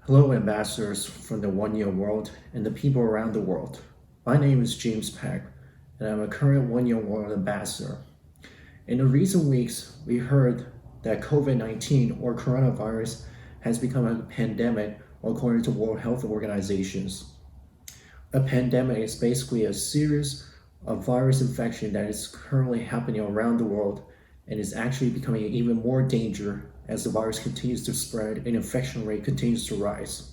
Hello, ambassadors from the one-year world and the people around the world. My name is James Peck, and I'm a current one-year world ambassador. In the recent weeks, we heard that COVID-19 or coronavirus has become a pandemic according to World Health Organizations. A pandemic is basically a series of virus infection that is currently happening around the world and is actually becoming even more danger as the virus continues to spread and infection rate continues to rise.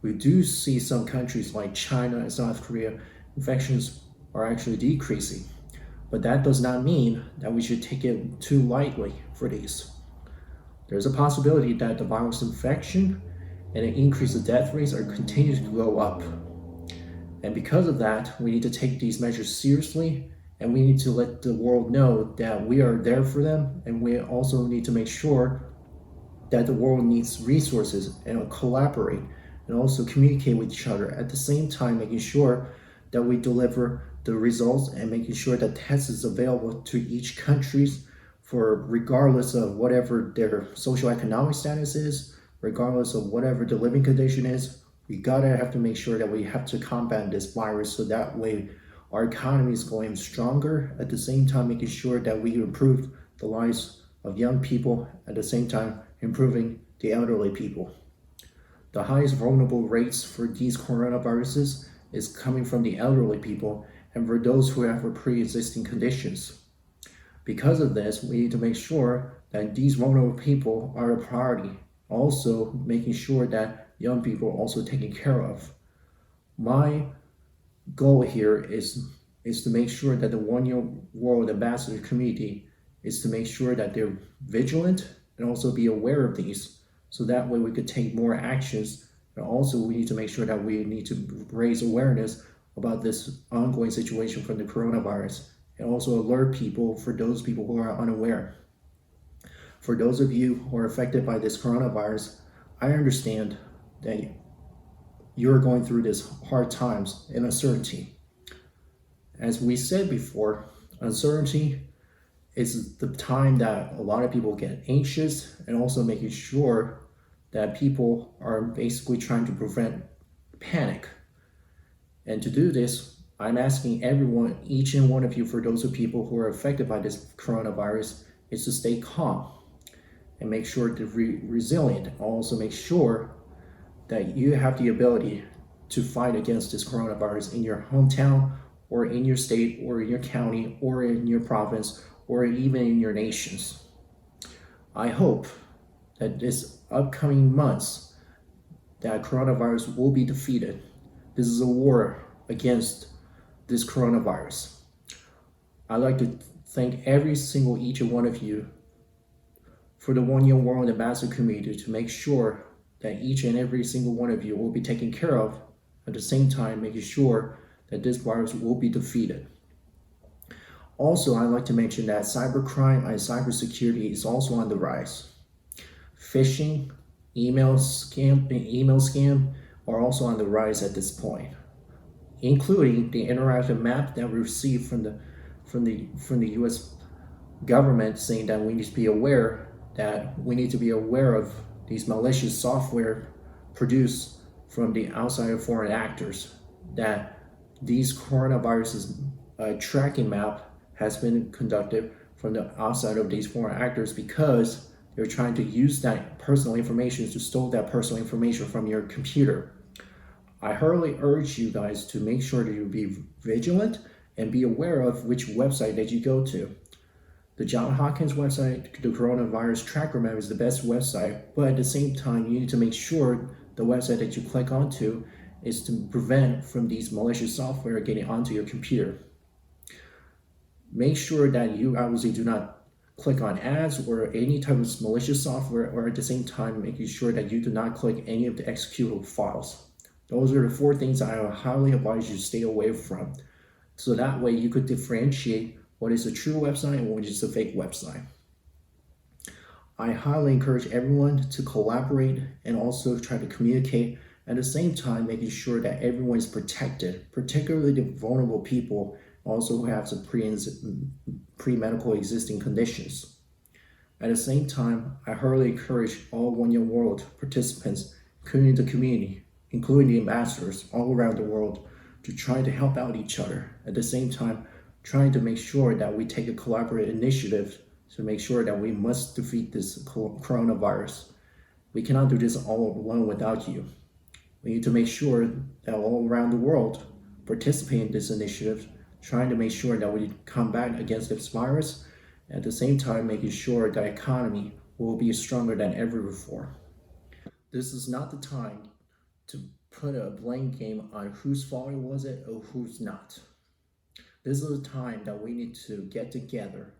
We do see some countries like China and South Korea, infections are actually decreasing, but that does not mean that we should take it too lightly for these. There's a possibility that the virus infection and an increase of death rates are continuing to go up. And because of that, we need to take these measures seriously, and we need to let the world know that we are there for them, and we also need to make sure that the world needs resources and collaborate and also communicate with each other at the same time, making sure that we deliver the results and making sure that tests is available to each countries for regardless of whatever their socioeconomic status is, regardless of whatever the living condition is. We gotta have to make sure that we have to combat this virus so that way our economy is going stronger, at the same time making sure that we improve the lives of young people, at the same time improving the elderly people. The highest vulnerable rates for these coronaviruses is coming from the elderly people and for those who have pre-existing conditions. Because of this, we need to make sure that these vulnerable people are a priority. Also, making sure that young people are also taken care of. My goal here is to make sure that the one-year world ambassador community is to make sure that they're vigilant and also be aware of these, so that way we could take more actions. And also we need to make sure that we need to raise awareness about this ongoing situation from the coronavirus and also alert people for those people who are unaware. For those of you who are affected by this coronavirus, I understand that you're going through this hard times and uncertainty. As we said before, uncertainty is the time that a lot of people get anxious, and also making sure that people are basically trying to prevent panic. And to do this, I'm asking everyone, each and one of you, for those of people who are affected by this coronavirus, is to stay calm and make sure to be resilient. Also make sure that you have the ability to fight against this coronavirus in your hometown or in your state or in your county or in your province or even in your nations. I hope that this upcoming months that coronavirus will be defeated. This is a war against this coronavirus. I'd like to thank every single each and one of you for the one-year world ambassador community to make sure that each and every single one of you will be taken care of, at the same time making sure that this virus will be defeated. Also, I'd like to mention that cybercrime and cybersecurity is also on the rise. Phishing, email scam are also on the rise at this point, including the interactive map that we received from the U.S. government, saying that we need to be aware of these malicious software produced from the outside of foreign actors, that these coronaviruses tracking map has been conducted from the outside of these foreign actors because they're trying to use that personal information to steal that personal information from your computer. I heartily urge you guys to make sure that you be vigilant and be aware of which website that you go to. The Johns Hopkins website, the coronavirus tracker map, is the best website, but at the same time, you need to make sure the website that you click onto is to prevent from these malicious software getting onto your computer. Make sure that you obviously do not click on ads or any type of malicious software, or at the same time making sure that you do not click any of the executable files. Those are the 4 things I would highly advise you to stay away from, so that way you could differentiate what is a true website and what is a fake website. I highly encourage everyone to collaborate and also try to communicate, at the same time making sure that everyone is protected, particularly the vulnerable people also who have some pre-medical existing conditions. At the same time, I heartily encourage all one-year world participants including the community, including the ambassadors all around the world, to try to help out each other. At the same time, trying to make sure that we take a collaborative initiative to make sure that we must defeat this coronavirus. We cannot do this all alone without you. We need to make sure that all around the world participate in this initiative, trying to make sure that we combat against this virus, at the same time making sure that the economy will be stronger than ever before. This is not the time to put a blame game on whose fault was it or who's not. This is a time that we need to get together,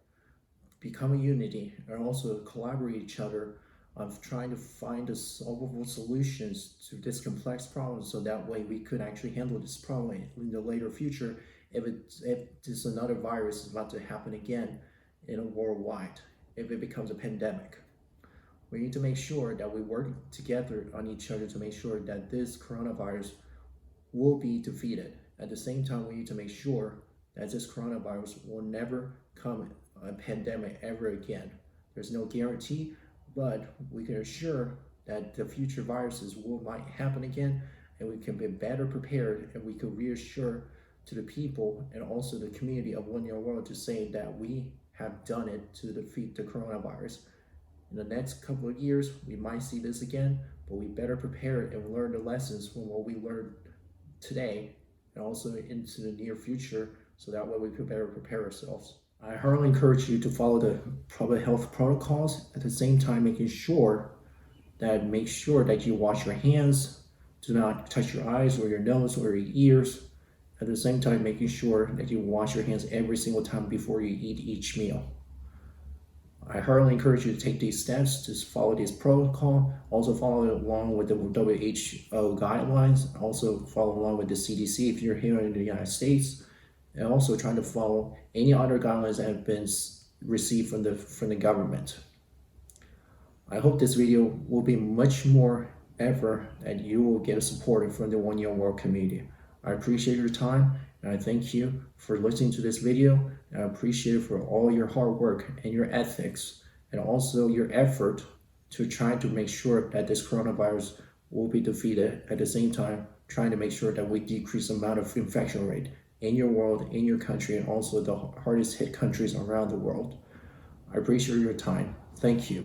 become a unity, and also collaborate each other on trying to find the solvable solutions to this complex problem, so that way we could actually handle this problem in the later future if this another virus is about to happen again in a worldwide, if it becomes a pandemic. We need to make sure that we work together on each other to make sure that this coronavirus will be defeated. At the same time, we need to make sure that this coronavirus will never come a pandemic ever again. There's no guarantee, but we can assure that the future viruses might happen again, and we can be better prepared, and we can reassure to the people and also the community of One Year World to say that we have done it to defeat the coronavirus. In the next couple of years, we might see this again, but we better prepare and learn the lessons from what we learned today and also into the near future, so that way we can better prepare ourselves. I heartily encourage you to follow the public health protocols, at the same time make sure that you wash your hands, do not touch your eyes or your nose or your ears, at the same time making sure that you wash your hands every single time before you eat each meal. I heartily encourage you to take these steps, to follow this protocol, also follow along with the WHO guidelines, also follow along with the CDC if you're here in the United States, and also trying to follow any other guidelines that have been received from the government. I hope this video will be much more ever that you will get support from the One Year World community. I appreciate your time, and I thank you for listening to this video, and I appreciate it for all your hard work and your ethics, and also your effort to try to make sure that this coronavirus will be defeated, at the same time trying to make sure that we decrease the amount of infection rate in your world, in your country, and also the hardest hit countries around the world. I appreciate your time. Thank you.